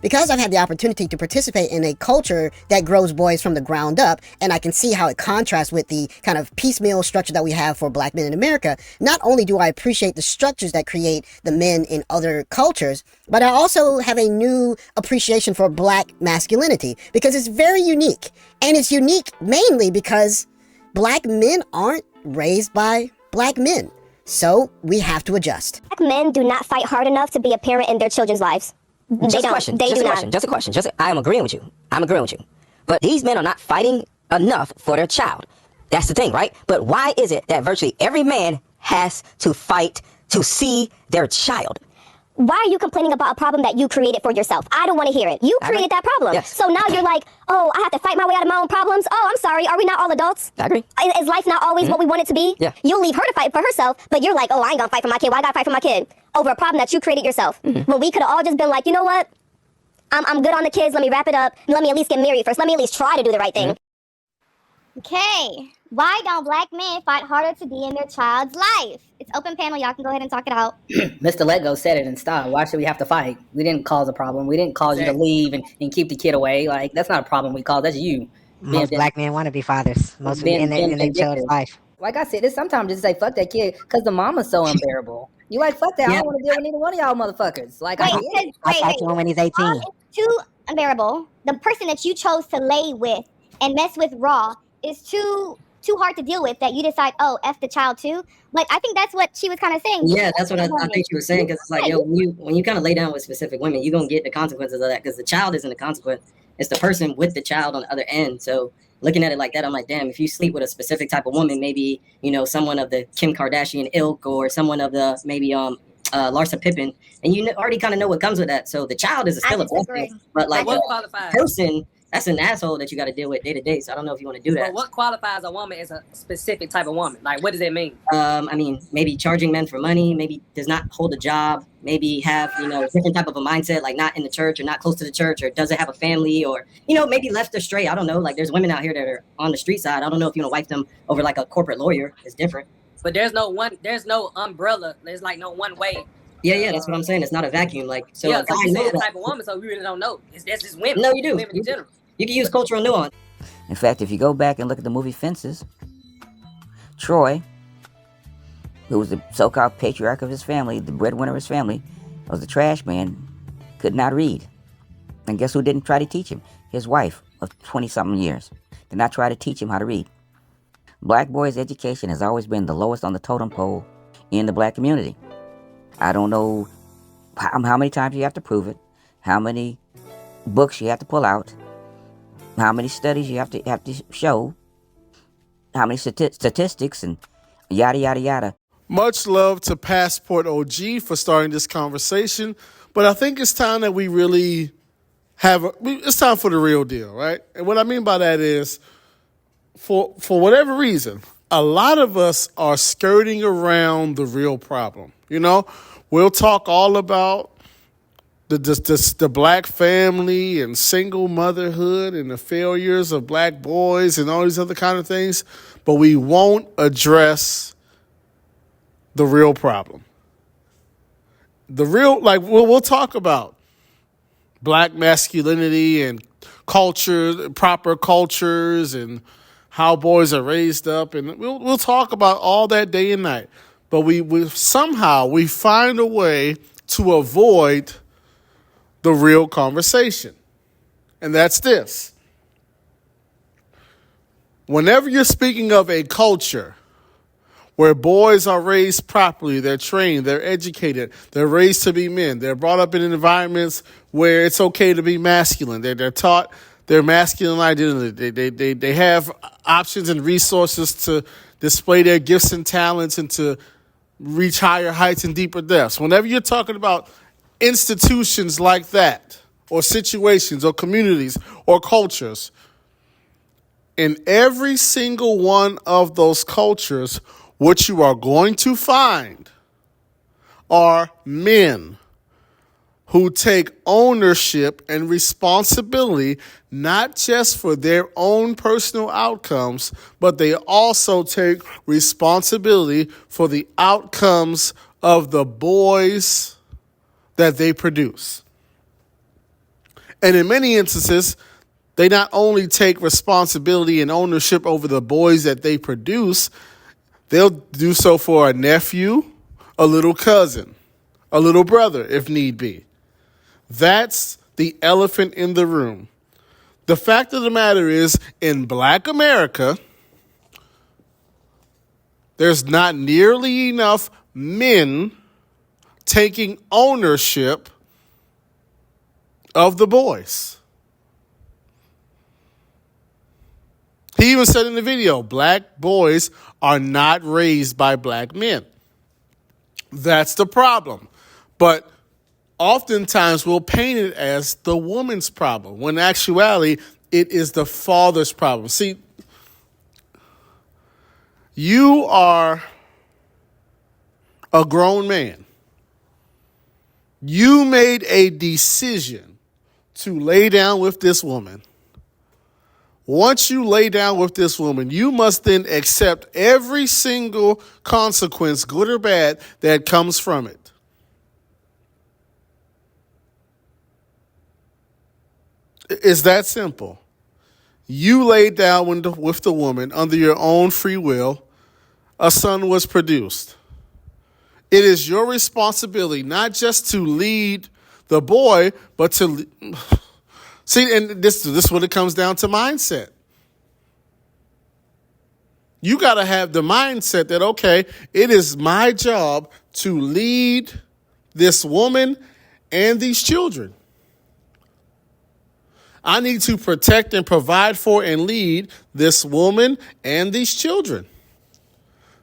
Because I've had the opportunity to participate in a culture that grows boys from the ground up, and I can see how it contrasts with the kind of piecemeal structure that we have for black men in America, not only do I appreciate the structures that create the men in other cultures, but I also have a new appreciation for black masculinity, because it's very unique. And it's unique mainly because black men aren't raised by black men. So we have to adjust. Black men do not fight hard enough to be a parent in their children's lives. They don't. They do not. Just a question. I am agreeing with you. I'm agreeing with you. But these men are not fighting enough for their child. That's the thing, right? But why is it that virtually every man has to fight to see their child? Why are you complaining about a problem that you created for yourself? I don't want to hear it. You created that problem. Yes. So now you're like, oh, I have to fight my way out of my own problems? Oh, I'm sorry. Are we not all adults? I agree. Is life not always what we want it to be? Yeah. You'll leave her to fight for herself, but you're like, oh, I ain't gonna fight for my kid. Why I gotta fight for my kid? Over a problem that you created yourself. When we could have all just been like, you know what? I'm good on the kids. Let me wrap it up. Let me at least get married first. Let me at least try to do the right thing. Okay, why don't black men fight harder to be in their child's life? It's open panel. Y'all can go ahead and talk it out. Mr. Lego said it in style. Why should we have to fight? We didn't cause a problem. We didn't cause you to leave and keep the kid away. Like, that's not a problem we caused. That's you. Most black men want to be fathers. Most in their child's life. Like I said, it's sometimes just say fuck that kid because the mama's so unbearable. You like fuck that. I don't want to deal with neither one of y'all motherfuckers. Like Wait, I'll fight you when he's 18. It's too unbearable. The person that you chose to lay with and mess with raw is too hard to deal with that you decide, oh, F the child too. Like, I think that's what she was kind of saying. Yeah, that's what I think she was saying, because it's like, yo, when you kind of lay down with specific women, you're going to get the consequences of that, because the child isn't the consequence. It's the person with the child on the other end. So looking at it like that, I'm like, damn, if you sleep with a specific type of woman, maybe, you know, someone of the Kim Kardashian ilk or someone of the maybe Larsa Pippen, and you already kind of know what comes with that. So the child is still a blessing, but like the person, that's an asshole that you got to deal with day to day. So I don't know if you want to do that. But what qualifies a woman as a specific type of woman? Like, what does it mean? I mean, maybe charging men for money, maybe does not hold a job, maybe have, you know, different type of a mindset, like not in the church or not close to the church, or doesn't have a family, or, you know, maybe left astray. I don't know. Like, there's women out here that are on the street side. I don't know if you want to wife them over like a corporate lawyer. It's different. But there's no umbrella. There's like no one way. Yeah, that's what I'm saying. It's not a vacuum. Like, so yeah, a guy you knows said that. type of woman, so we really don't know. That's just women. No, you do. Women in general. You can use cultural nuance. In fact, if you go back and look at the movie Fences, Troy, who was the so-called patriarch of his family, the breadwinner of his family, was the trash man, could not read. And guess who didn't try to teach him? His wife of 20-something years did not try to teach him how to read. Black boys' education has always been the lowest on the totem pole in the black community. I don't know how many times you have to prove it, how many books you have to pull out, how many studies you have to show, how many statistics, and yada, yada, yada. Much love to Passport OG for starting this conversation, but I think it's time that we really it's time for the real deal, right? And what I mean by that is, for whatever reason, a lot of us are skirting around the real problem. You know, we'll talk all about the black family and single motherhood and the failures of black boys and all these other kind of things, but we won't address the real problem. The real, like, we'll talk about black masculinity and culture, proper cultures, and how boys are raised up, and we'll talk about all that day and night. But we somehow find a way to avoid the real conversation. And that's this. Whenever you're speaking of a culture where boys are raised properly, they're trained, they're educated, they're raised to be men, they're brought up in environments where it's okay to be masculine, they're taught their masculine identity, they have options and resources to display their gifts and talents and to reach higher heights and deeper depths. Whenever you're talking about institutions like that, or situations, or communities, or cultures, in every single one of those cultures, what you are going to find are men who take ownership and responsibility, not just for their own personal outcomes, but they also take responsibility for the outcomes of the boys that they produce. And in many instances, they not only take responsibility and ownership over the boys that they produce, they'll do so for a nephew, a little cousin, a little brother, if need be. That's the elephant in the room. The fact of the matter is, in Black America, there's not nearly enough men taking ownership of the boys. He even said in the video, black boys are not raised by black men. That's the problem. But oftentimes we'll paint it as the woman's problem, when in actuality, it is the father's problem. See, you are a grown man. You made a decision to lay down with this woman. Once you lay down with this woman, you must then accept every single consequence, good or bad, that comes from it. It's that simple. You laid down with the woman under your own free will. A son was produced. It is your responsibility not just to lead the boy, but to see. And this is what it comes down to: mindset. You got to have the mindset that, okay, it is my job to lead this woman and these children. I need to protect and provide for and lead this woman and these children.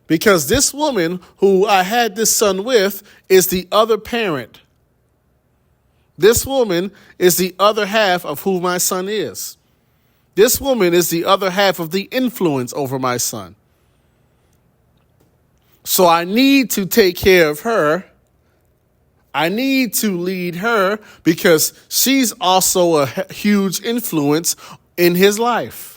Because this woman who I had this son with is the other parent. This woman is the other half of who my son is. This woman is the other half of the influence over my son. So I need to take care of her. I need to lead her because she's also a huge influence in his life.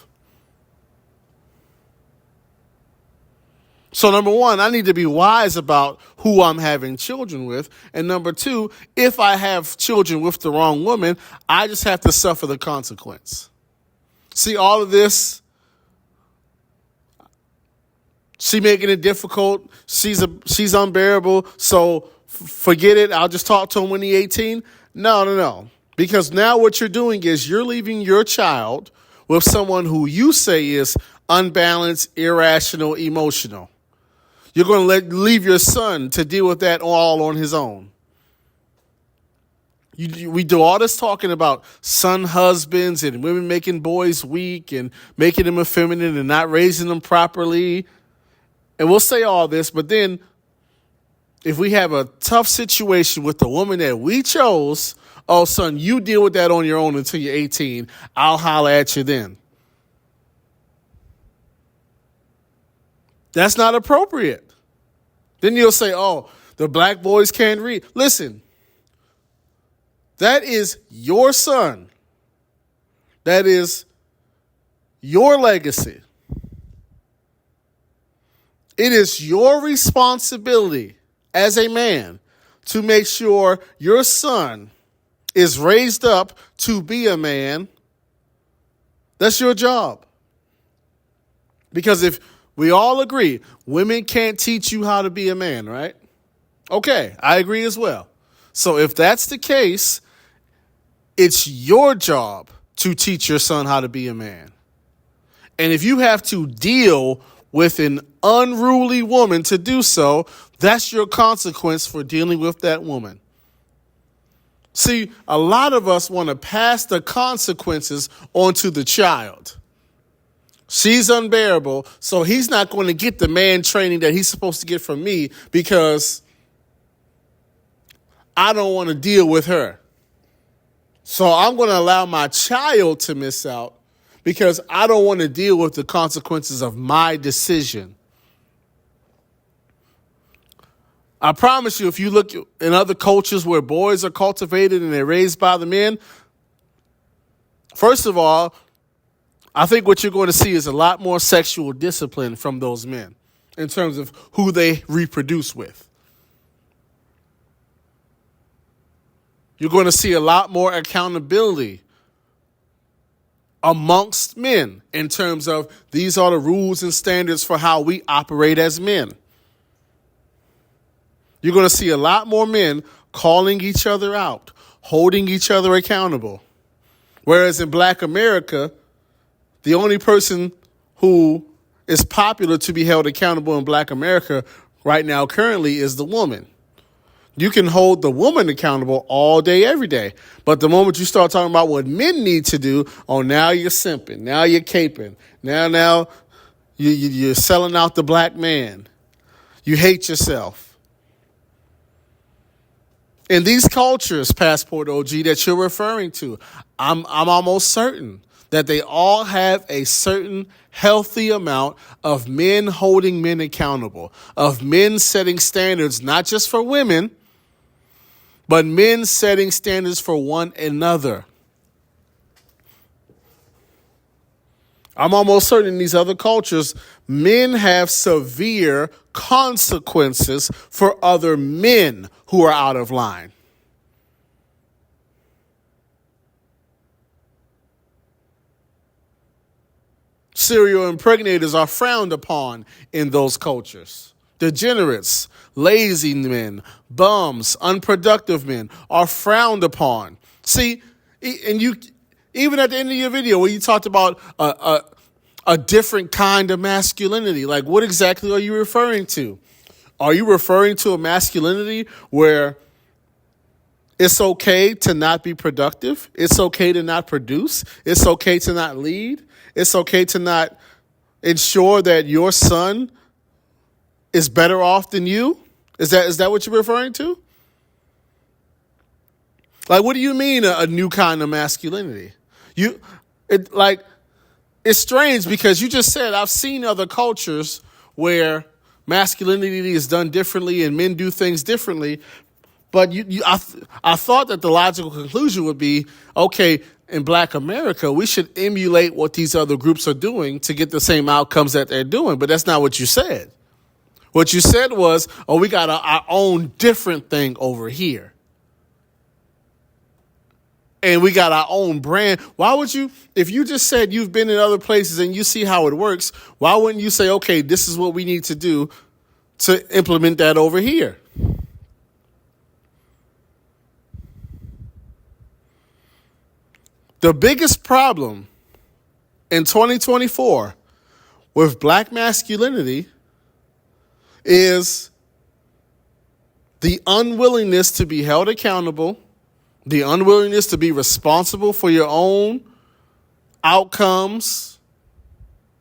So number one, I need to be wise about who I'm having children with. And number two, if I have children with the wrong woman, I just have to suffer the consequence. See, all of this, she making it difficult. She's unbearable. So forget it. I'll just talk to him when he's 18. No. Because now what you're doing is you're leaving your child with someone who you say is unbalanced, irrational, emotional. You're going to leave your son to deal with that all on his own. We do all this talking about son husbands and women making boys weak and making them effeminate and not raising them properly. And we'll say all this, but then if we have a tough situation with the woman that we chose, oh, son, you deal with that on your own until you're 18. I'll holler at you then. That's not appropriate. Then you'll say, oh, the black boys can't read. Listen, that is your son. That is your legacy. It is your responsibility as a man to make sure your son is raised up to be a man. That's your job. Because if we all agree, women can't teach you how to be a man, right? Okay, I agree as well. So if that's the case, it's your job to teach your son how to be a man. And if you have to deal with an unruly woman to do so, that's your consequence for dealing with that woman. See, a lot of us want to pass the consequences onto the child. She's unbearable, so he's not going to get the man training that he's supposed to get from me because I don't want to deal with her. So I'm going to allow my child to miss out because I don't want to deal with the consequences of my decision. I promise you, if you look in other cultures where boys are cultivated and they're raised by the men, first of all, I think what you're going to see is a lot more sexual discipline from those men in terms of who they reproduce with. You're going to see a lot more accountability amongst men in terms of these are the rules and standards for how we operate as men. You're going to see a lot more men calling each other out, holding each other accountable. Whereas in Black America, the only person who is popular to be held accountable in Black America right now currently is the woman. You can hold the woman accountable all day, every day. But the moment you start talking about what men need to do, oh, now you're simping. Now you're caping. Now you're selling out the black man. You hate yourself. In these cultures, Passport OG, that you're referring to, I'm almost certain that they all have a certain healthy amount of men holding men accountable, of men setting standards, not just for women, but men setting standards for one another. I'm almost certain in these other cultures, men have severe consequences for other men who are out of line. Serial impregnators are frowned upon in those cultures. Degenerates, lazy men, bums, unproductive men are frowned upon. See, and you, even at the end of your video where you talked about a different kind of masculinity, like what exactly are you referring to? Are you referring to a masculinity where it's okay to not be productive? It's okay to not produce? It's okay to not lead? It's okay to not ensure that your son is better off than you? Is that what you're referring to? Like, what do you mean a new kind of masculinity? It's strange because you just said I've seen other cultures where masculinity is done differently and men do things differently. But I thought that the logical conclusion would be, okay, in Black America, we should emulate what these other groups are doing to get the same outcomes that they're doing. But that's not what you said. What you said was, oh, we got our own different thing over here. And we got our own brand. Why would you, if you just said you've been in other places and you see how it works, why wouldn't you say, okay, this is what we need to do to implement that over here? The biggest problem in 2024 with Black masculinity is the unwillingness to be held accountable, the unwillingness to be responsible for your own outcomes,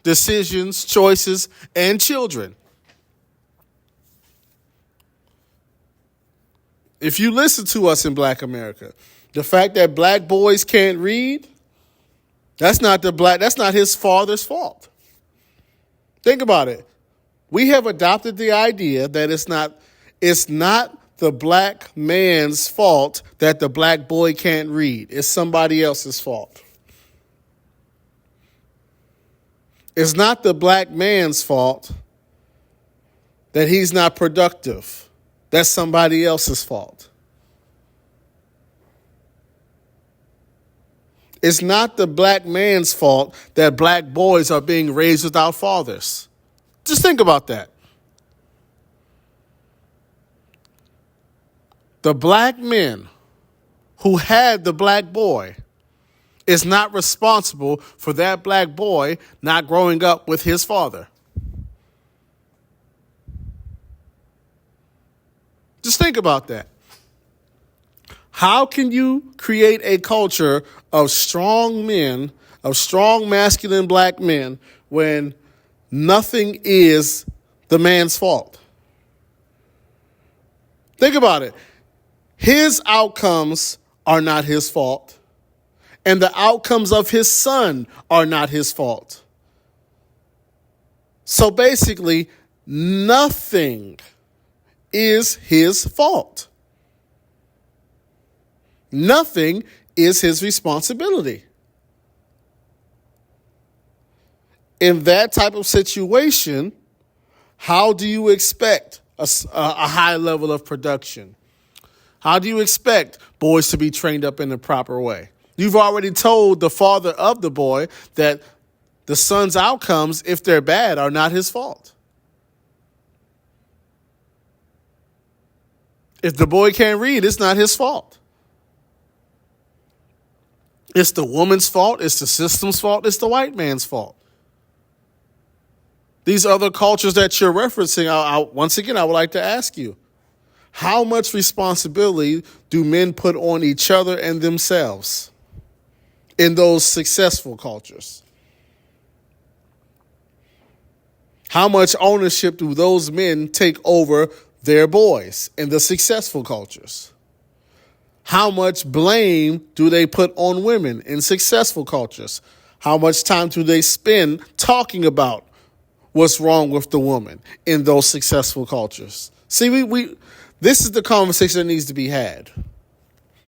decisions, choices, and children. If you listen to us in Black America, the fact that black boys can't read, that's not his father's fault. Think about it. We have adopted the idea that it's not the black man's fault that the black boy can't read. It's somebody else's fault. It's not the black man's fault that he's not productive. That's somebody else's fault. It's not the black man's fault that black boys are being raised without fathers. Just think about that. The black men who had the black boy is not responsible for that black boy not growing up with his father. Just think about that. How can you create a culture of strong men, of strong masculine black men, when nothing is the man's fault? Think about it. His outcomes are not his fault, and the outcomes of his son are not his fault. So basically, nothing is his fault. Nothing is his responsibility. In that type of situation, how do you expect a high level of production? How do you expect boys to be trained up in the proper way? You've already told the father of the boy that the son's outcomes, if they're bad, are not his fault. If the boy can't read, it's not his fault. It's the woman's fault. It's the system's fault. It's the white man's fault. These other cultures that you're referencing, once again, I would like to ask you, how much responsibility do men put on each other and themselves in those successful cultures? How much ownership do those men take over their boys in the successful cultures? How much blame do they put on women in successful cultures? How much time do they spend talking about what's wrong with the woman in those successful cultures? See, this is the conversation that needs to be had.